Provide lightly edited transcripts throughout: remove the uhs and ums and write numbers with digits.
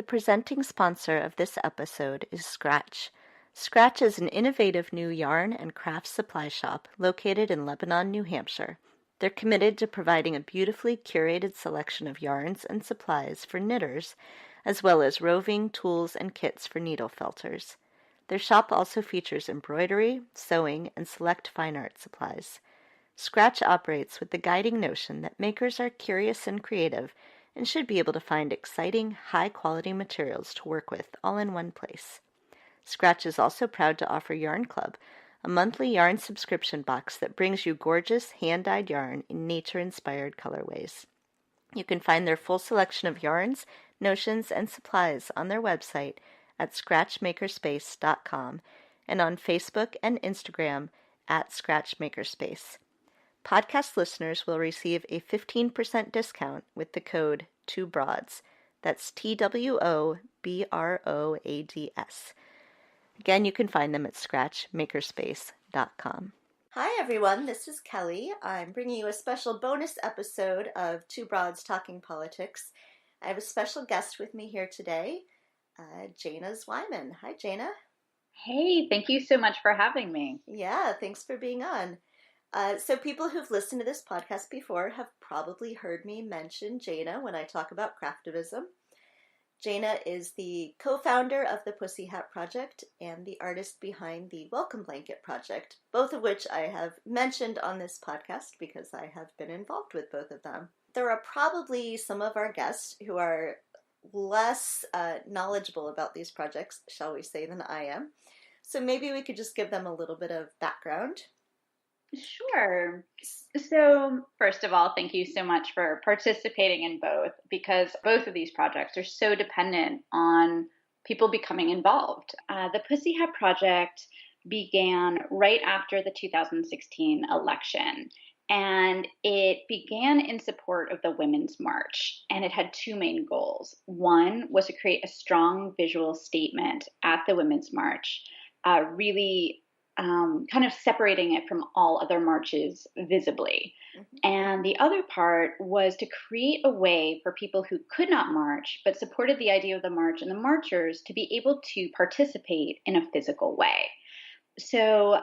The presenting sponsor of this episode is Scratch. Scratch is an innovative new yarn and craft supply shop located in Lebanon, New Hampshire. They're committed to providing a beautifully curated selection of yarns and supplies for knitters, as well as roving, tools, and kits for needle felters. Their shop also features embroidery, sewing, and select fine art supplies. Scratch operates with the guiding notion that makers are curious and creative and should be able to find exciting, high-quality materials to work with all in one place. Scratch is also proud to offer Yarn Club, a monthly yarn subscription box that brings you gorgeous, hand-dyed yarn in nature-inspired colorways. You can find their full selection of yarns, notions, and supplies on their website at scratchmakerspace.com and on Facebook and Instagram at scratchmakerspace. Podcast listeners will receive a 15% discount with the code 2BROADS. That's TWOBROADS. Again, you can find them at scratchmakerspace.com. Hi, everyone. This is Kelly. I'm bringing you a special bonus episode of Two Broads Talking Politics. I have a special guest with me here today, Jayna Zweiman. Hi, Jayna. Hey, thank you so much for having me. Yeah, thanks for being on. So people who've listened to this podcast before have probably heard me mention Jayna when I talk about Craftivism. Jayna is the co-founder of the Pussy Hat Project and the artist behind the Welcome Blanket Project, both of which I have mentioned on this podcast because I have been involved with both of them. There are probably some of our guests who are less knowledgeable about these projects, shall we say, than I am. So maybe we could just give them a little bit of background. Sure. So, first of all, thank you so much for participating in both, because both of these projects are so dependent on people becoming involved. The Pussy Hat Project began right after the 2016 election, and it began in support of the Women's March, and it had two main goals. One was to create a strong visual statement at the Women's March, really kind of separating it from all other marches visibly. Mm-hmm. And the other part was to create a way for people who could not march but supported the idea of the march and the marchers to be able to participate in a physical way. So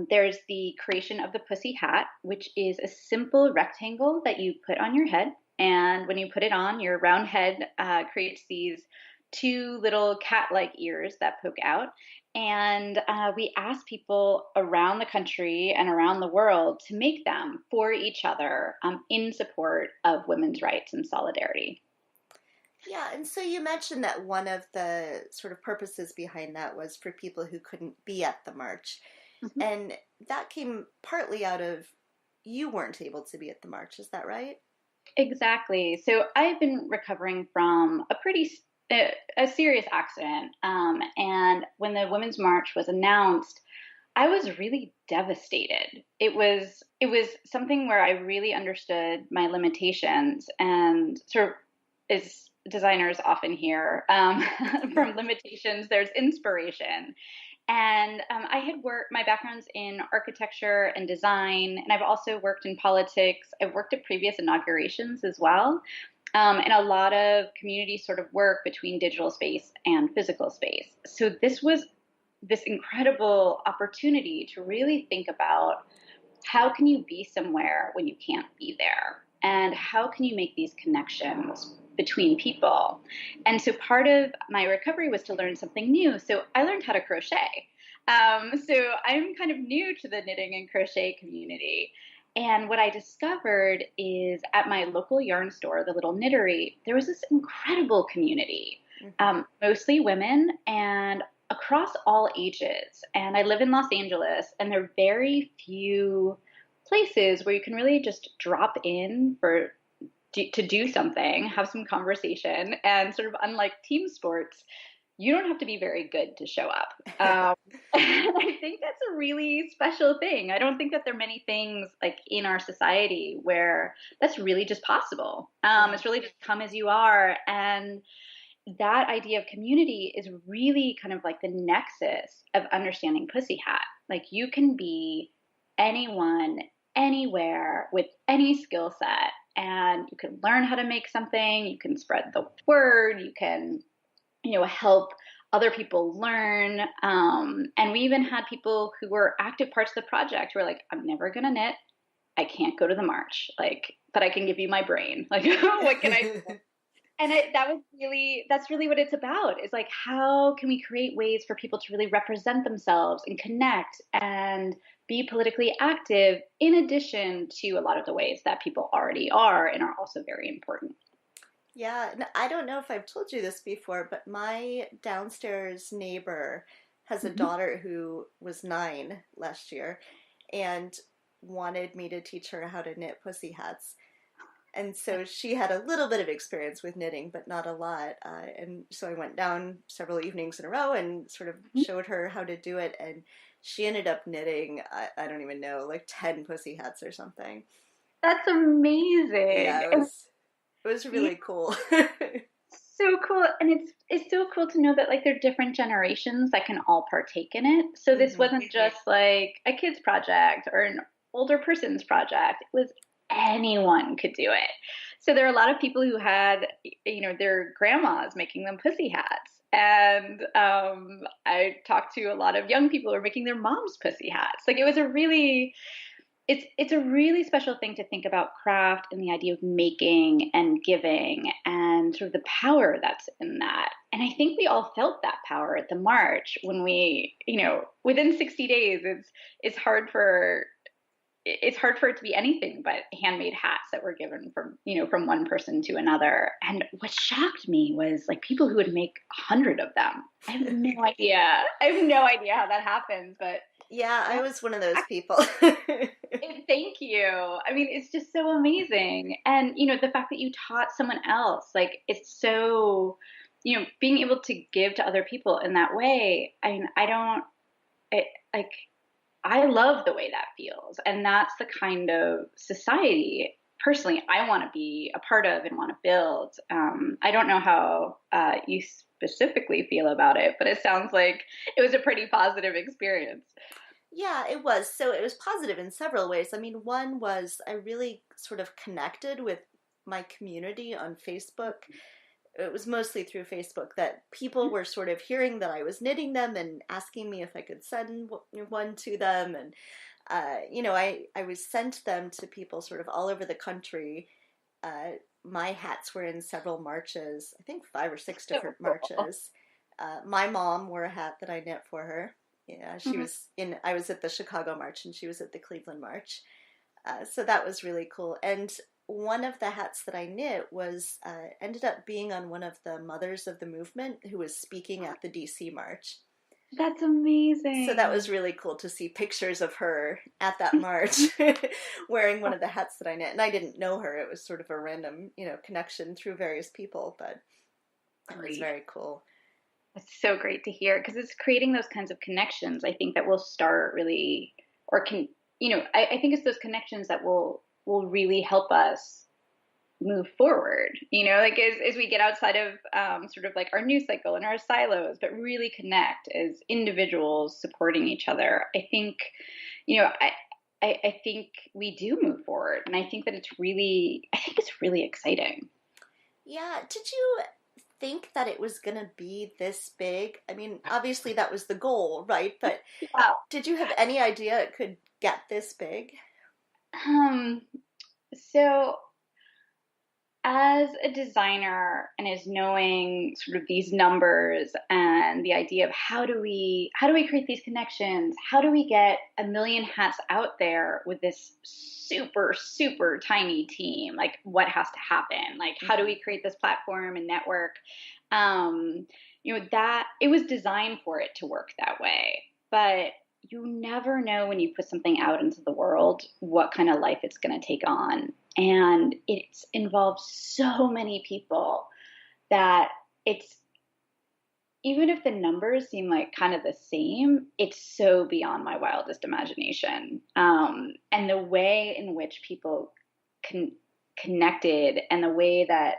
there's the creation of the Pussy Hat, which is a simple rectangle that you put on your head. And when you put it on, your round head creates these two little cat-like ears that poke out. And we asked people around the country and around the world to make them for each other in support of women's rights and solidarity. Yeah, and so you mentioned that one of the sort of purposes behind that was for people who couldn't be at the march. Mm-hmm. And that came partly out of you weren't able to be at the march. Is that right? Exactly. So I've been recovering from a serious accident. And when the Women's March was announced, I was really devastated. It was something where I really understood my limitations, and sort of, as designers often hear, from limitations, there's inspiration. And I had my background's in architecture and design, and I've also worked in politics. I've worked at previous inaugurations as well. And a lot of community sort of work between digital space and physical space. So this was this incredible opportunity to really think about how can you be somewhere when you can't be there? And how can you make these connections between people? And so part of my recovery was to learn something new. So I learned how to crochet. So I'm kind of new to the knitting and crochet community. And what I discovered is at my local yarn store, the Little Knittery, there was this incredible community, mostly women and across all ages. And I live in Los Angeles, and there are very few places where you can really just drop in to do something, have some conversation, and sort of unlike team sports, you don't have to be very good to show up. I think that's a really special thing. I don't think that there are many things like in our society where that's really just possible. It's really just come as you are. And that idea of community is really kind of like the nexus of understanding Pussy Hat. Like you can be anyone, anywhere, with any skill set, and you can learn how to make something. You can spread the word. You can help other people learn. And we even had people who were active parts of the project who were like, I'm never going to knit. I can't go to the march, like, but I can give you my brain. Like, what can I do? And that's really what it's about, is like, how can we create ways for people to really represent themselves and connect and be politically active, in addition to a lot of the ways that people already are and are also very important. Yeah, I don't know if I've told you this before, but my downstairs neighbor has a Mm-hmm. daughter who was 9 last year and wanted me to teach her how to knit pussy hats. And so she had a little bit of experience with knitting, but not a lot. And so I went down several evenings in a row and sort of showed her how to do it. And she ended up knitting, I don't even know, like 10 pussy hats or something. That's amazing. Yeah, And it was yeah, really cool. so cool. And it's so cool to know that like there are different generations that can all partake in it. So this Hmm. wasn't just like a kid's project or an older person's project. It was anyone could do it. So there are a lot of people who had, their grandmas making them pussy hats. And I talked to a lot of young people who are making their moms pussy hats. Like, it was a really it's a really special thing to think about craft and the idea of making and giving and sort of the power that's in that. And I think we all felt that power at the march when we, within 60 days, it's hard for it to be anything but handmade hats that were given from one person to another. And what shocked me was like people who would make 100 of them. I have no idea. I have no idea how that happens, but Yeah, I that's was one of those people. thank you. I mean, it's just so amazing. And, the fact that you taught someone else, like, it's so, being able to give to other people in that way. I mean, like, I love the way that feels. And that's the kind of society, personally, I want to be a part of and want to build. I don't know how you specifically feel about it, but it sounds like it was a pretty positive experience. Yeah, it was. So it was positive in several ways. I mean, one was I really sort of connected with my community on Facebook. It was mostly through Facebook that people were sort of hearing that I was knitting them and asking me if I could send one to them. And, I was sent them to people sort of all over the country. Uh, my hats were in several marches, I think 5 or 6 So different cool. marches. My mom wore a hat that I knit for her. Yeah, Mhm. I was at the Chicago March and she was at the Cleveland March. So that was really cool. And one of the hats that I knit was ended up being on one of the mothers of the movement who was speaking at the DC March. That's So that amazing. was really cool to see pictures of her at that march wearing one of the hats that I knit. And I didn't know her. It was sort of a random, connection through various people, but it was Great. very cool. It's so great to hear because it's creating those kinds of connections. I think that will start really, or can, I think it's those connections that will really help us move forward. Like as we get outside of sort of like our news cycle and our silos, but really connect as individuals supporting each other. I think, you know, I. I think we do move forward, and I think it's really exciting. Yeah, did you think that it was going to be this big? I mean, obviously that was the goal, right? But Yeah. did you have any idea it could get this big? Um, so as a designer and as knowing sort of these numbers and the idea of how do we create these connections? How do we get a million hats out there with this super, super tiny team? Like what has to happen? Like how do Hmm. we create this platform and network? That it was designed for it to work that way. But you never know when you put something out into the world what kind of life it's going to take on. And it's involved so many people that it's even if the numbers seem like kind of the same, it's so beyond my wildest imagination. And the way in which people connected and the way that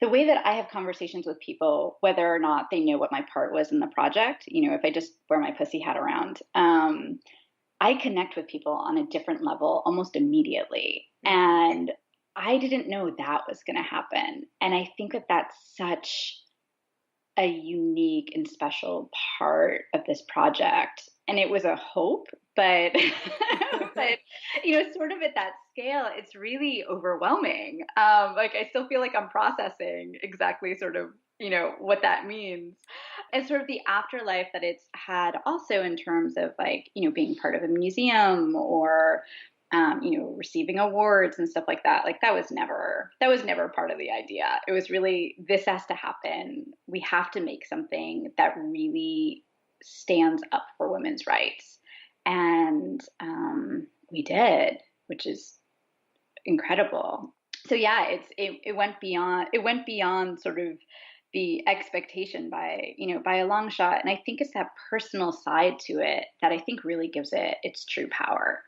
I have conversations with people, whether or not they know what my part was in the project, if I just wear my pussy hat around, I connect with people on a different level almost immediately. Hmm. And I didn't know that was going to happen. And I think that that's such a unique and special part of this project. And it was a hope, but but sort of at that scale, it's really overwhelming. Like I still feel like I'm processing exactly sort of what that means, and sort of the afterlife that it's had also in terms of like being part of a museum or receiving awards and stuff like that. Like that was never part of the idea. It was really, this has to happen. We have to make something that really stands up for women's rights. And we did, which is incredible. So yeah, it went beyond sort of the expectation by a long shot. And I think it's that personal side to it that I think really gives it its true power.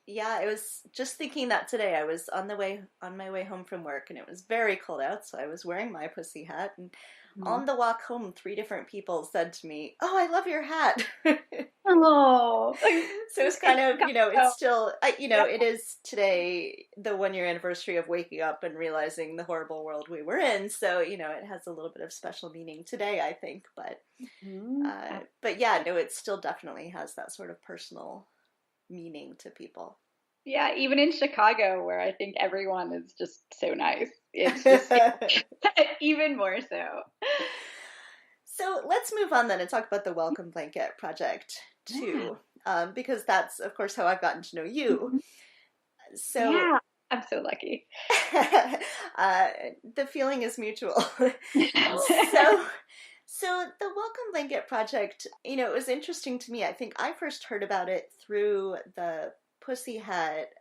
Yeah, I was just thinking that today. I was on my way home from work, and it was very cold out, so I was wearing my pussy hat. And Mhm. on the walk home, three different people said to me, "Oh, I love your hat." Oh, So it's kind of, it's so still, yeah. it is today the 1 year anniversary of waking up and realizing the horrible world we were in. So, it has a little bit of special meaning today, I think. Mhm. But yeah, no, it still definitely has that sort of personal meaning to people. Yeah, even in Chicago, where I think everyone is just so nice, it's even more so. So let's move on then and talk about the Welcome Blanket Project Yeah. too, because that's, of course, how I've gotten to know you. Mhm. So Yeah, I'm so lucky. uh, the feeling is mutual. so, so the Welcome Blanket Project, it was interesting to me. I think I first heard about it through the Pussy Hat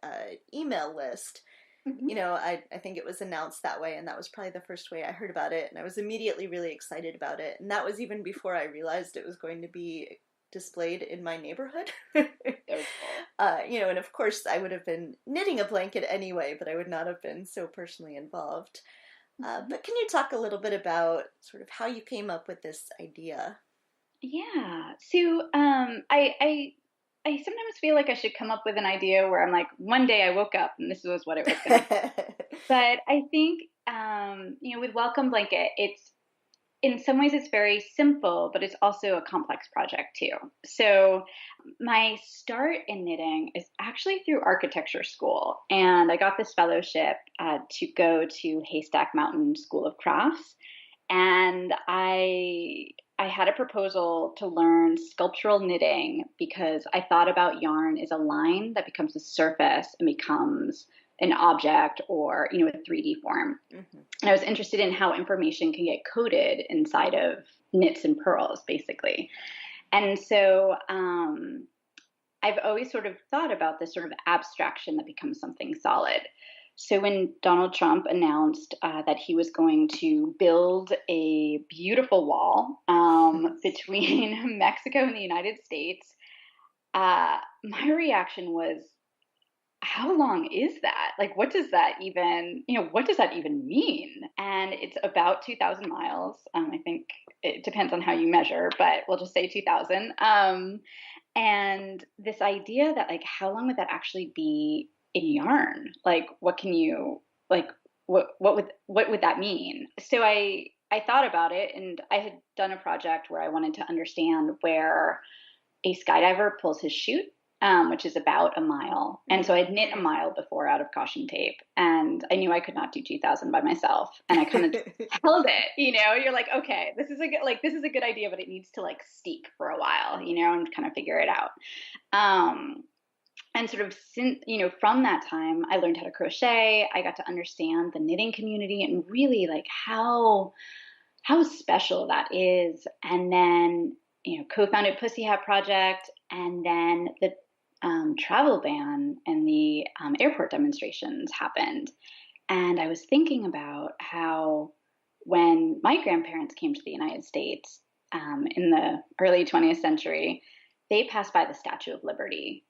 email list. Mhm. I think it was announced that way, and that was probably the first way I heard about it, and I was immediately really excited about it. And that was even before I realized it was going to be displayed in my neighborhood. So cool. And of course I would have been knitting a blanket anyway, but I would not have been so personally involved. Mhm. But can you talk a little bit about sort of how you came up with this idea? Yeah. So I sometimes feel like I should come up with an idea where I'm like, one day I woke up and this was what it was going to be. But I think with Welcome Blanket, it's in some ways it's very simple, but it's also a complex project too. So my start in knitting is actually through architecture school, and I got this fellowship to go to Haystack Mountain School of Crafts, and I had a proposal to learn sculptural knitting because I thought about yarn as a line that becomes a surface and becomes an object or a 3D form. Mm-hmm. And I was interested in how information can get coded inside of knits and pearls, basically. And so I've always sort of thought about this sort of abstraction that becomes something solid. So when Donald Trump announced that he was going to build a beautiful wall between Mexico and the United States, my reaction was, how long is that? Like, what does that even mean? And it's about 2,000 miles. I think it depends on how you measure, but we'll just say 2,000. And this idea that, like, how long would that actually be in yarn? Like, what would that mean? So I thought about it, and I had done a project where I wanted to understand where a skydiver pulls his chute, which is about a mile. And so I'd knit a mile before out of caution tape, and I knew I could not do 2,000 by myself. And I kind of held it. You're like, okay, this is a good idea, but it needs to like steep for a while, and kind of figure it out. And sort of since from that time, I learned how to crochet. I got to understand the knitting community and really like how special that is. And then co-founded Pussy Hat Project, and then the travel ban and the airport demonstrations happened. And I was thinking about how when my grandparents came to the United States in the early 20th century, they passed by the Statue of Liberty.